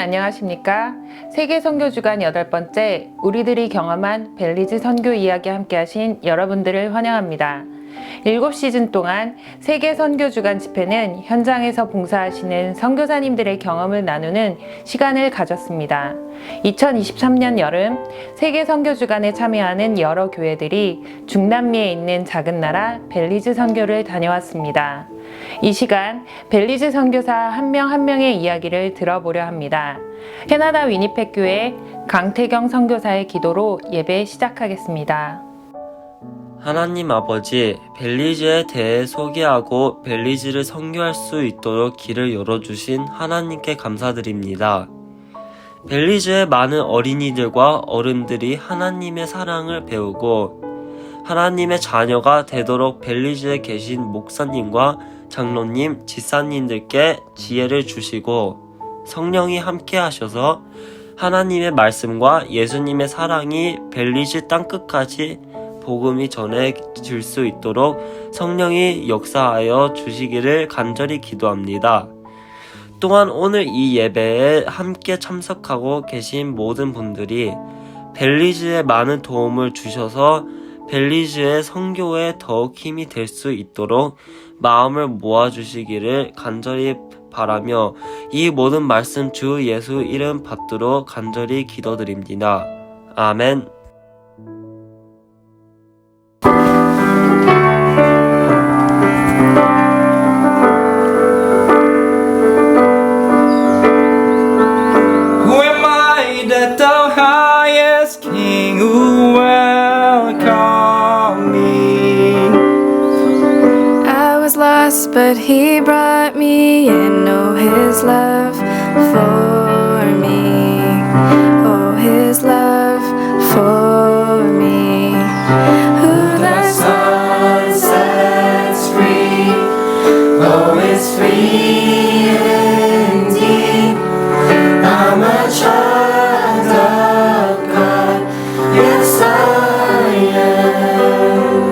안녕하십니까? 세계 선교 주간 8번째 우리들이 경험한 벨리즈 선교 이야기 함께 하신 여러분들을 환영합니다. 7시즌 동안 세계 선교 주간 집회는 현장에서 봉사하시는 선교사님들의 경험을 나누는 시간을 가졌습니다. 2023년 여름 세계 선교 주간에 참여하는 여러 교회들이 중남미에 있는 작은 나라 벨리즈 선교를 다녀왔습니다. 이 시간 벨리즈 선교사 한 명 한 명의 이야기를 들어보려 합니다. 캐나다 위니펙 교회 강태경 선교사의 기도로 예배 시작하겠습니다. 하나님 아버지, 벨리즈에 대해 소개하고 벨리즈를 선교할 수 있도록 길을 열어주신 하나님께 감사드립니다. 벨리즈의 많은 어린이들과 어른들이 하나님의 사랑을 배우고 하나님의 자녀가 되도록 벨리즈에 계신 목사님과 장로님, 집사님들께 지혜를 주시고 성령이 함께 하셔서 하나님의 말씀과 예수님의 사랑이 벨리즈 땅끝까지 복음이 전해질 수 있도록 성령이 역사하여 주시기를 간절히 기도합니다. 또한 오늘 이 예배에 함께 참석하고 계신 모든 분들이 벨리즈에 많은 도움을 주셔서 벨리즈의 선교에 더욱 힘이 될 수 있도록 마음을 모아주시기를 간절히 바라며 이 모든 말씀 주 예수 이름 받도록 간절히 기도드립니다. 아멘. But he brought me in, oh his love for me, oh his love for me. Who the sun sets free, oh is free indeed. I'm a child of God, yes I am.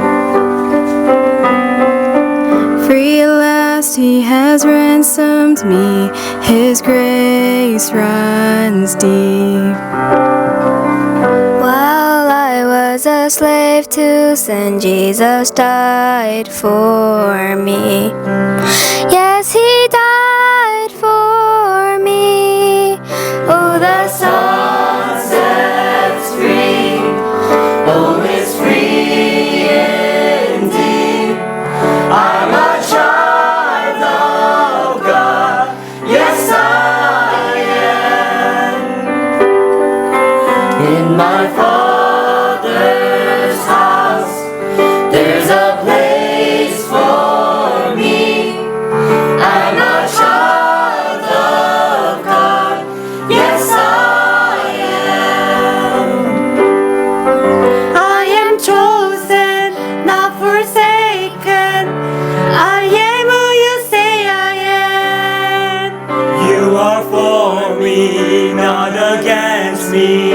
Free at last he has ransomed me, his grace runs deep. While I was a slave to sin, Jesus died for me. Yes, he died for me. Oh, the sun sets free, oh, it's free indeed. I'm a child of God, yes I am. In my Father's house, there's a place for me. I'm a child of God, yes I am. I am chosen, not forsaken. I am who you say I am. You are for me, not against me.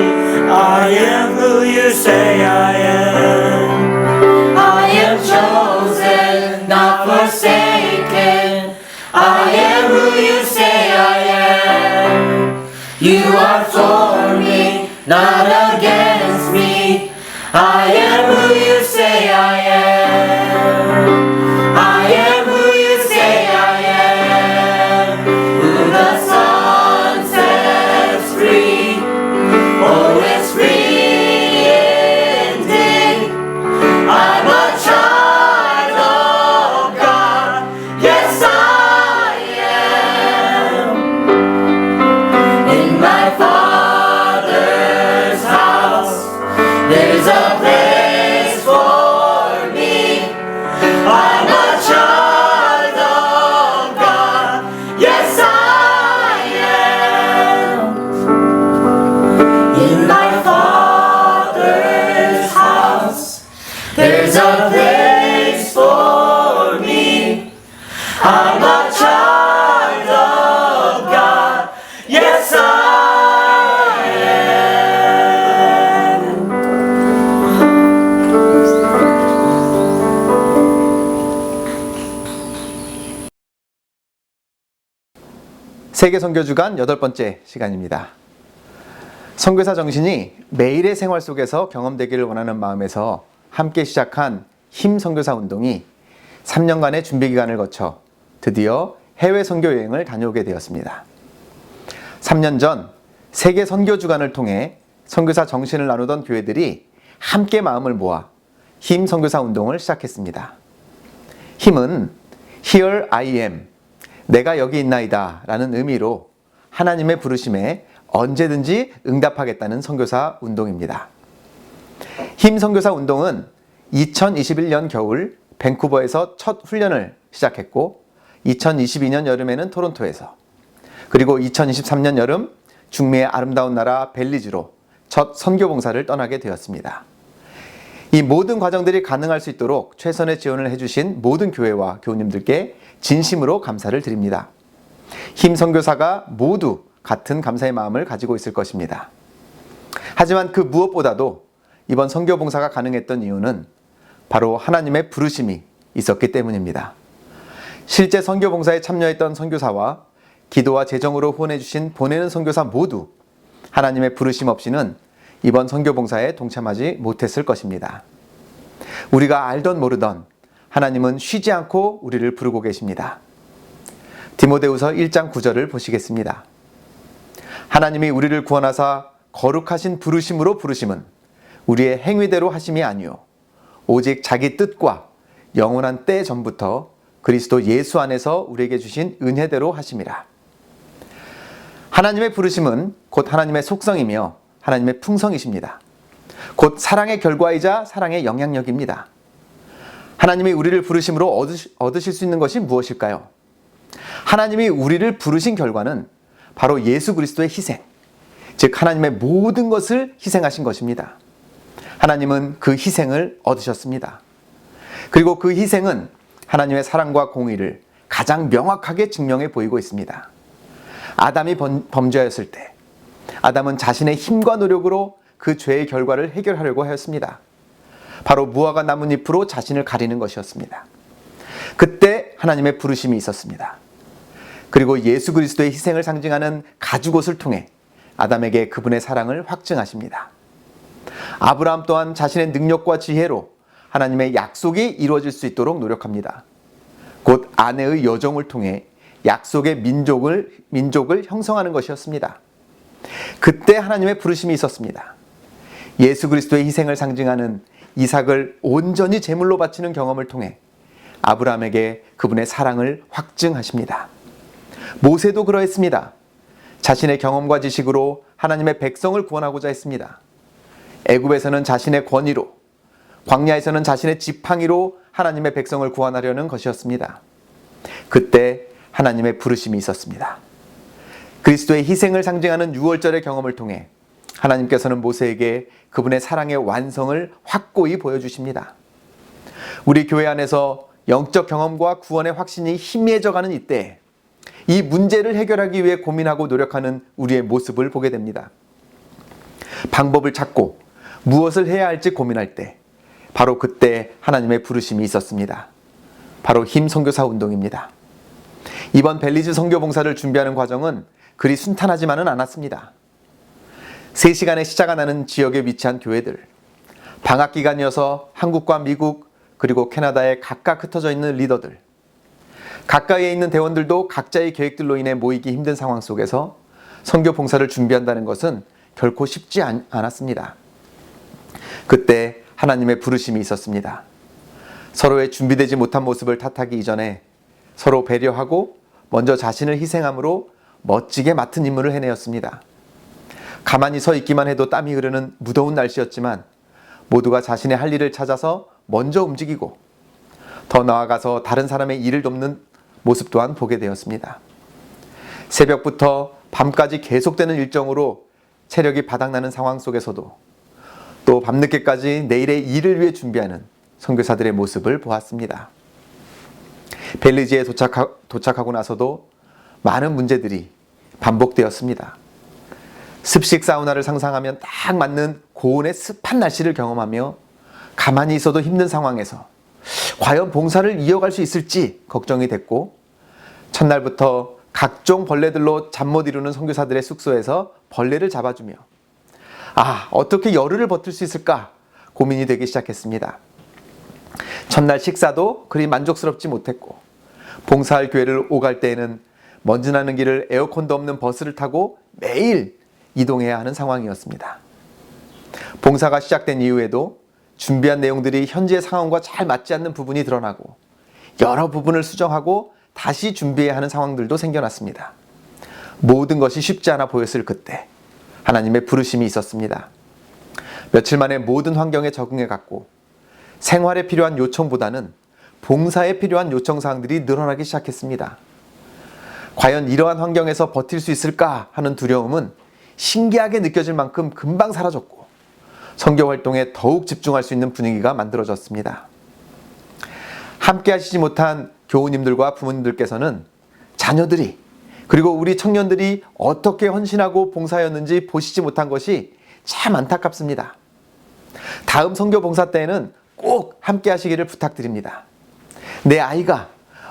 I am who you say I am. I am chosen, not forsaken. I am who you say I am. You are for me, not against me. I am who you say I am. I am who you say I am. Who the sun sets free, oh, it's free indeed. I'm a child of God, yes I am. In my Father's house, there's a place for me. I'm a child of God, yes I am. In my Father's house, there's a place for me. I'm a child of God, yes I am. 세계 선교주간 8번째 시간입니다. 선교사 정신이 매일의 생활 속에서 경험되기를 원하는 마음에서 함께 시작한 힘 선교사 운동이 3년간의 준비 기간을 거쳐 드디어 해외 선교 여행을 다녀오게 되었습니다. 3년 전 세계 선교 주간을 통해 선교사 정신을 나누던 교회들이 함께 마음을 모아 힘 선교사 운동을 시작했습니다. 힘은 Here I am, 내가 여기 있나이다 라는 의미로 하나님의 부르심에 언제든지 응답하겠다는 선교사 운동입니다. 힘 선교사 운동은 2021년 겨울 밴쿠버에서 첫 훈련을 시작했고 2022년 여름에는 토론토에서 그리고 2023년 여름 중미의 아름다운 나라 벨리즈로 첫 선교 봉사를 떠나게 되었습니다. 이 모든 과정들이 가능할 수 있도록 최선의 지원을 해주신 모든 교회와 교우님들께 진심으로 감사를 드립니다. 힘 선교사가 모두 같은 감사의 마음을 가지고 있을 것입니다. 하지만 그 무엇보다도 이번 선교 봉사가 가능했던 이유는 바로 하나님의 부르심이 있었기 때문입니다. 실제 선교 봉사에 참여했던 선교사와 기도와 재정으로 후원해 주신 보내는 선교사 모두 하나님의 부르심 없이는 이번 선교 봉사에 동참하지 못했을 것입니다. 우리가 알던 모르던 하나님은 쉬지 않고 우리를 부르고 계십니다. 디모데후서 1장 9절을 보시겠습니다. 하나님이 우리를 구원하사 거룩하신 부르심으로 부르심은 우리의 행위대로 하심이 아니요 오직 자기 뜻과 영원한 때 전부터 그리스도 예수 안에서 우리에게 주신 은혜대로 하심이라. 하나님의 부르심은 곧 하나님의 속성이며 하나님의 풍성이십니다. 곧 사랑의 결과이자 사랑의 영향력입니다. 하나님이 우리를 부르심으로 얻으실 수 있는 것이 무엇일까요? 하나님이 우리를 부르신 결과는 바로 예수 그리스도의 희생, 즉 하나님의 모든 것을 희생하신 것입니다. 하나님은 그 희생을 얻으셨습니다. 그리고 그 희생은 하나님의 사랑과 공의를 가장 명확하게 증명해 보이고 있습니다. 아담이 범죄하였을 때 아담은 자신의 힘과 노력으로 그 죄의 결과를 해결하려고 하였습니다. 바로 무화과 나뭇잎으로 자신을 가리는 것이었습니다. 그때 하나님의 부르심이 있었습니다. 그리고 예수 그리스도의 희생을 상징하는 가죽옷을 통해 아담에게 그분의 사랑을 확증하십니다. 아브라함 또한 자신의 능력과 지혜로 하나님의 약속이 이루어질 수 있도록 노력합니다. 곧 아내의 여정을 통해 약속의 민족을 형성하는 것이었습니다. 그때 하나님의 부르심이 있었습니다. 예수 그리스도의 희생을 상징하는 이삭을 온전히 제물로 바치는 경험을 통해 아브라함에게 그분의 사랑을 확증하십니다. 모세도 그러했습니다. 자신의 경험과 지식으로 하나님의 백성을 구원하고자 했습니다. 애굽에서는 자신의 권위로, 광야에서는 자신의 지팡이로 하나님의 백성을 구원하려는 것이었습니다. 그때 하나님의 부르심이 있었습니다. 그리스도의 희생을 상징하는 유월절의 경험을 통해 하나님께서는 모세에게 그분의 사랑의 완성을 확고히 보여주십니다. 우리 교회 안에서 영적 경험과 구원의 확신이 희미해져가는 이때 이 문제를 해결하기 위해 고민하고 노력하는 우리의 모습을 보게 됩니다. 방법을 찾고 무엇을 해야 할지 고민할 때 바로 그때 하나님의 부르심이 있었습니다. 바로 힘 선교사 운동입니다. 이번 벨리즈 선교 봉사를 준비하는 과정은 그리 순탄하지만은 않았습니다. 3시간의 시차가 나는 지역에 위치한 교회들, 방학 기간이어서 한국과 미국 그리고 캐나다에 각각 흩어져 있는 리더들, 가까이에 있는 대원들도 각자의 계획들로 인해 모이기 힘든 상황 속에서 선교 봉사를 준비한다는 것은 결코 쉽지 않았습니다. 그때 하나님의 부르심이 있었습니다. 서로의 준비되지 못한 모습을 탓하기 이전에 서로 배려하고 먼저 자신을 희생함으로 멋지게 맡은 임무를 해내었습니다. 가만히 서 있기만 해도 땀이 흐르는 무더운 날씨였지만 모두가 자신의 할 일을 찾아서 먼저 움직이고 더 나아가서 다른 사람의 일을 돕는 모습 또한 보게 되었습니다. 새벽부터 밤까지 계속되는 일정으로 체력이 바닥나는 상황 속에서도 또 밤늦게까지 내일의 일을 위해 준비하는 선교사들의 모습을 보았습니다. 벨리즈에 도착하고 나서도 많은 문제들이 반복되었습니다. 습식 사우나를 상상하면 딱 맞는 고온의 습한 날씨를 경험하며 가만히 있어도 힘든 상황에서 과연 봉사를 이어갈 수 있을지 걱정이 됐고 첫날부터 각종 벌레들로 잠 못 이루는 선교사들의 숙소에서 벌레를 잡아주며 어떻게 열흘을 버틸 수 있을까 고민이 되기 시작했습니다. 첫날 식사도 그리 만족스럽지 못했고 봉사할 교회를 오갈 때에는 먼지 나는 길을 에어컨도 없는 버스를 타고 매일 이동해야 하는 상황이었습니다. 봉사가 시작된 이후에도 준비한 내용들이 현지의 상황과 잘 맞지 않는 부분이 드러나고 여러 부분을 수정하고 다시 준비해야 하는 상황들도 생겨났습니다. 모든 것이 쉽지 않아 보였을 그때 하나님의 부르심이 있었습니다. 며칠 만에 모든 환경에 적응해 갔고 생활에 필요한 요청보다는 봉사에 필요한 요청사항들이 늘어나기 시작했습니다. 과연 이러한 환경에서 버틸 수 있을까 하는 두려움은 신기하게 느껴질 만큼 금방 사라졌고 선교 활동에 더욱 집중할 수 있는 분위기가 만들어졌습니다. 함께 하시지 못한 교우님들과 부모님들께서는 자녀들이 그리고 우리 청년들이 어떻게 헌신하고 봉사하였는지 보시지 못한 것이 참 안타깝습니다. 다음 선교 봉사 때에는 꼭 함께 하시기를 부탁드립니다. 내 아이가,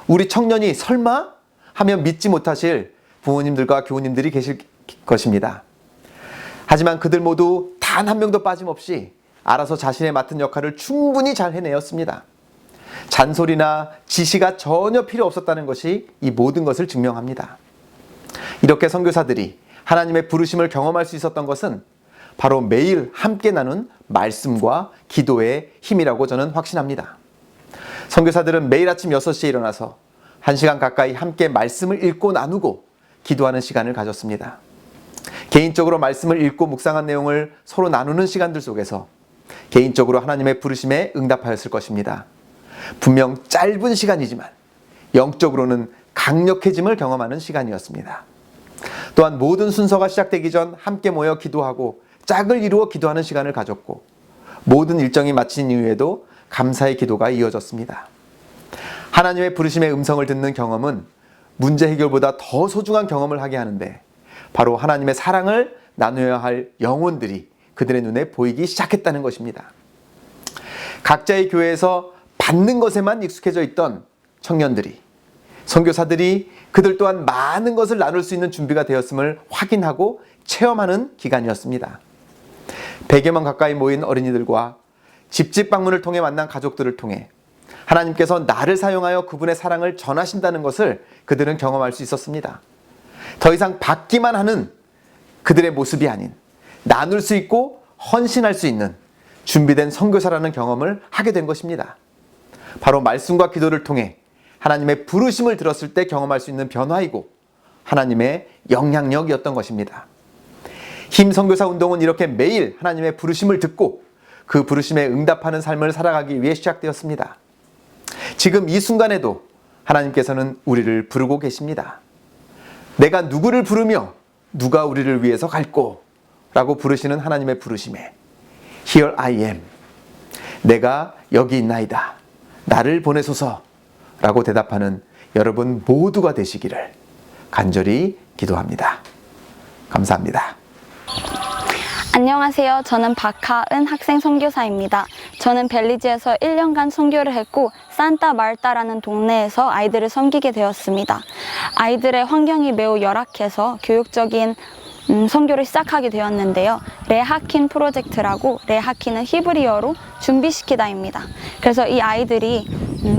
우리 청년이 설마? 하면 믿지 못하실 부모님들과 교우님들이 계실 것입니다. 하지만 그들 모두 단 한 명도 빠짐없이 알아서 자신의 맡은 역할을 충분히 잘 해내었습니다. 잔소리나 지시가 전혀 필요 없었다는 것이 이 모든 것을 증명합니다. 이렇게 선교사들이 하나님의 부르심을 경험할 수 있었던 것은 바로 매일 함께 나눈 말씀과 기도의 힘이라고 저는 확신합니다. 선교사들은 매일 아침 6시에 일어나서 1시간 가까이 함께 말씀을 읽고 나누고 기도하는 시간을 가졌습니다. 개인적으로 말씀을 읽고 묵상한 내용을 서로 나누는 시간들 속에서 개인적으로 하나님의 부르심에 응답하였을 것입니다. 분명 짧은 시간이지만 영적으로는 강력해짐을 경험하는 시간이었습니다. 또한 모든 순서가 시작되기 전 함께 모여 기도하고 짝을 이루어 기도하는 시간을 가졌고 모든 일정이 마친 이후에도 감사의 기도가 이어졌습니다. 하나님의 부르심의 음성을 듣는 경험은 문제 해결보다 더 소중한 경험을 하게 하는데 바로 하나님의 사랑을 나누어야 할 영혼들이 그들의 눈에 보이기 시작했다는 것입니다. 각자의 교회에서 받는 것에만 익숙해져 있던 청년들이, 선교사들이 그들 또한 많은 것을 나눌 수 있는 준비가 되었음을 확인하고 체험하는 기간이었습니다. 100여 명 가까이 모인 어린이들과 집집 방문을 통해 만난 가족들을 통해 하나님께서 나를 사용하여 그분의 사랑을 전하신다는 것을 그들은 경험할 수 있었습니다. 더 이상 받기만 하는 그들의 모습이 아닌 나눌 수 있고 헌신할 수 있는 준비된 선교사라는 경험을 하게 된 것입니다. 바로 말씀과 기도를 통해 하나님의 부르심을 들었을 때 경험할 수 있는 변화이고 하나님의 영향력이었던 것입니다. 힘 선교사 운동은 이렇게 매일 하나님의 부르심을 듣고 그 부르심에 응답하는 삶을 살아가기 위해 시작되었습니다. 지금 이 순간에도 하나님께서는 우리를 부르고 계십니다. 내가 누구를 부르며 누가 우리를 위해서 갈꼬? 라고 부르시는 하나님의 부르심에 Here I am. 내가 여기 있나이다. 나를 보내소서. 라고 대답하는 여러분 모두가 되시기를 간절히 기도합니다. 감사합니다. 안녕하세요. 저는 박하은 학생 선교사입니다. 저는 벨리즈에서 1년간 선교를 했고 산타 마르타라는 동네에서 아이들을 섬기게 되었습니다. 아이들의 환경이 매우 열악해서 교육적인 선교를 시작하게 되었는데요. 레하킨 프로젝트라고, 레하킨은 히브리어로 준비시키다입니다. 그래서 이 아이들이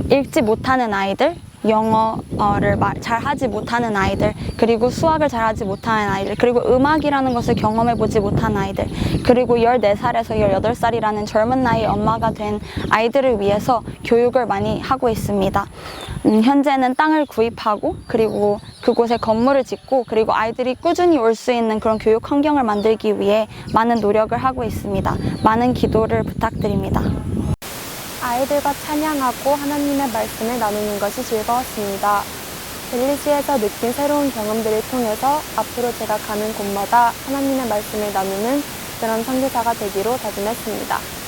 읽지 못하는 아이들, 영어를 잘하지 못하는 아이들, 그리고 수학을 잘하지 못하는 아이들, 그리고 음악이라는 것을 경험해보지 못한 아이들, 그리고 14살에서 18살이라는 젊은 나이의 엄마가 된 아이들을 위해서 교육을 많이 하고 있습니다. 현재는 땅을 구입하고 그리고 그곳에 건물을 짓고 그리고 아이들이 꾸준히 올 수 있는 그런 교육 환경을 만들기 위해 많은 노력을 하고 있습니다. 많은 기도를 부탁드립니다. 아이들과 찬양하고 하나님의 말씀을 나누는 것이 즐거웠습니다. 벨리즈에서 느낀 새로운 경험들을 통해서 앞으로 제가 가는 곳마다 하나님의 말씀을 나누는 그런 선교사가 되기로 다짐했습니다.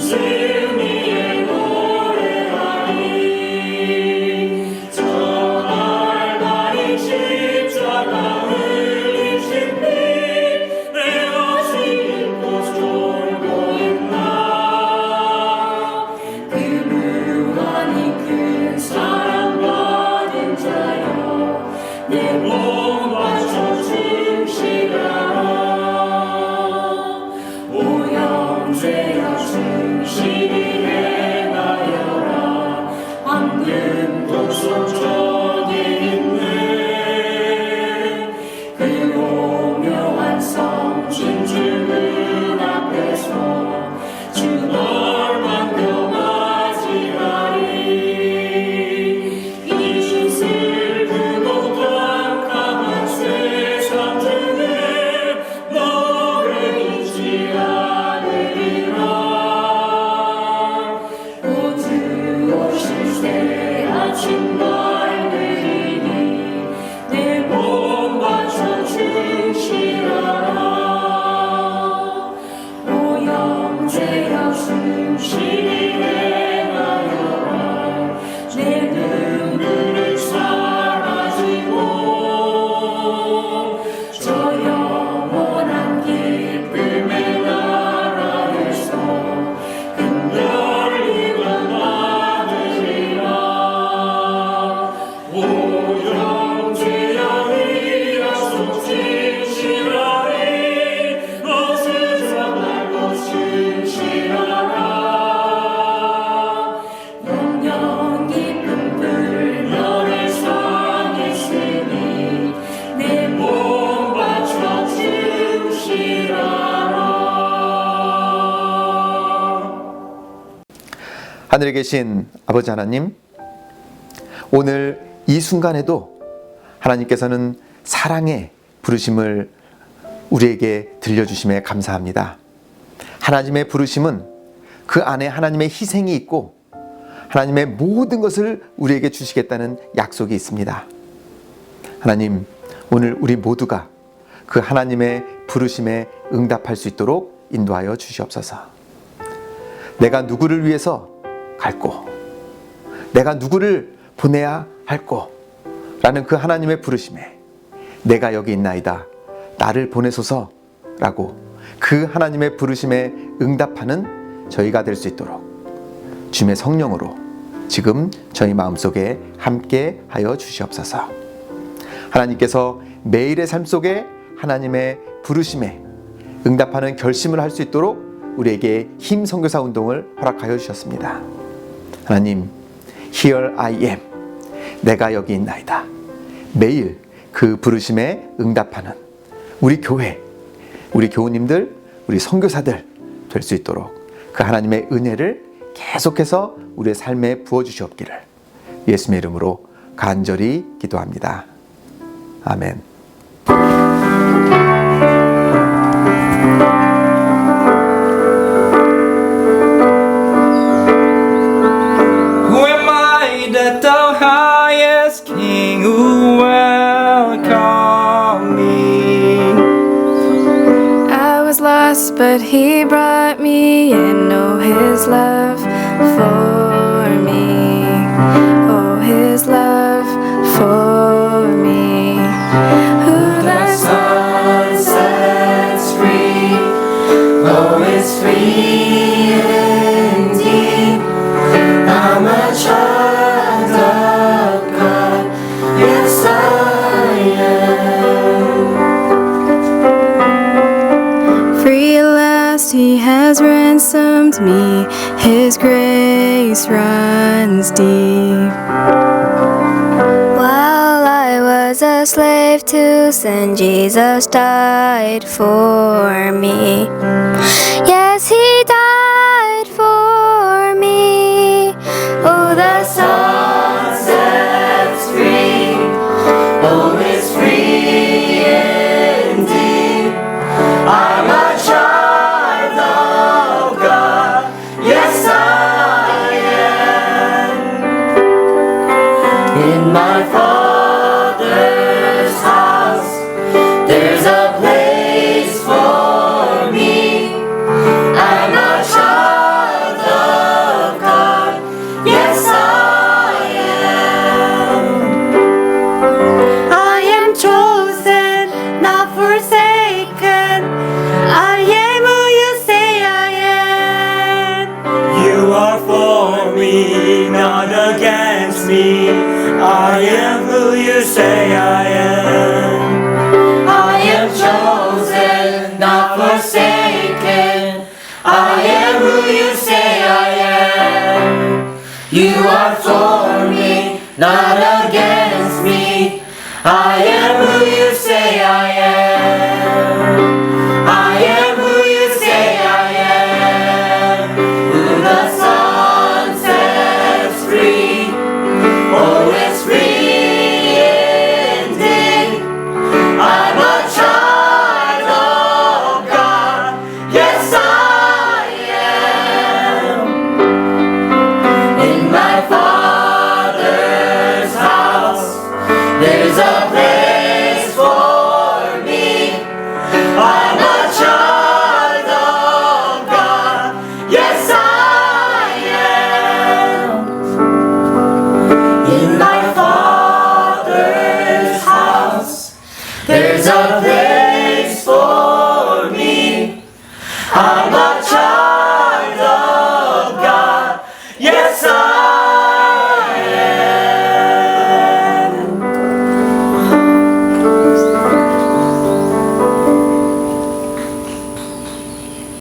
See 하늘에 계신 아버지 하나님, 오늘 이 순간에도 하나님께서는 사랑의 부르심을 우리에게 들려주심에 감사합니다. 하나님의 부르심은 그 안에 하나님의 희생이 있고 하나님의 모든 것을 우리에게 주시겠다는 약속이 있습니다. 하나님, 오늘 우리 모두가 그 하나님의 부르심에 응답할 수 있도록 인도하여 주시옵소서. 내가 누구를 위해서 갈고, 내가 누구를 보내야 할고 라는 그 하나님의 부르심에 내가 여기 있나이다, 나를 보내소서라고 그 하나님의 부르심에 응답하는 저희가 될 수 있도록 주님의 성령으로 지금 저희 마음속에 함께 하여 주시옵소서. 하나님께서 매일의 삶 속에 하나님의 부르심에 응답하는 결심을 할 수 있도록 우리에게 힘 선교사 운동을 허락하여 주셨습니다. 하나님, Here I am, 내가 여기 있나이다. 매일 그 부르심에 응답하는 우리 교회, 우리 교우님들, 우리 선교사들 될 수 있도록 그 하나님의 은혜를 계속해서 우리의 삶에 부어주시옵기를 예수님의 이름으로 간절히 기도합니다. 아멘. Who am I that thou highest King who welcome me? I was lost, but he brought me in. Oh, his love for me. Oh, his love for me. Who the Sun sets free, oh, it's free indeed. I'm a child of God, yes I am. free at last he has ransomed me. His grace runs deep. While I was a slave to sin, Jesus died for me. Yes, he died for me. Oh, the Sun sets free, oh, it's free indeed. I'm a child of God, yes I am. In my Father's house, there's a place for me. I'm a child of God, yes I am. I am chosen, not forsaken. I am who you say I am. You are for me, not against me. I am who you say I am. I am chosen, not forsaken. I am who you say I am. You are for me, not against me. I am who you say I am. I am who you say I am. Who the Son sets free, oh, it's free indeed. I'm a child of God, yes I am. In my Father's house, there's a place for me. I'm a child of God, yes I am. In my Father's house, there's a place for me.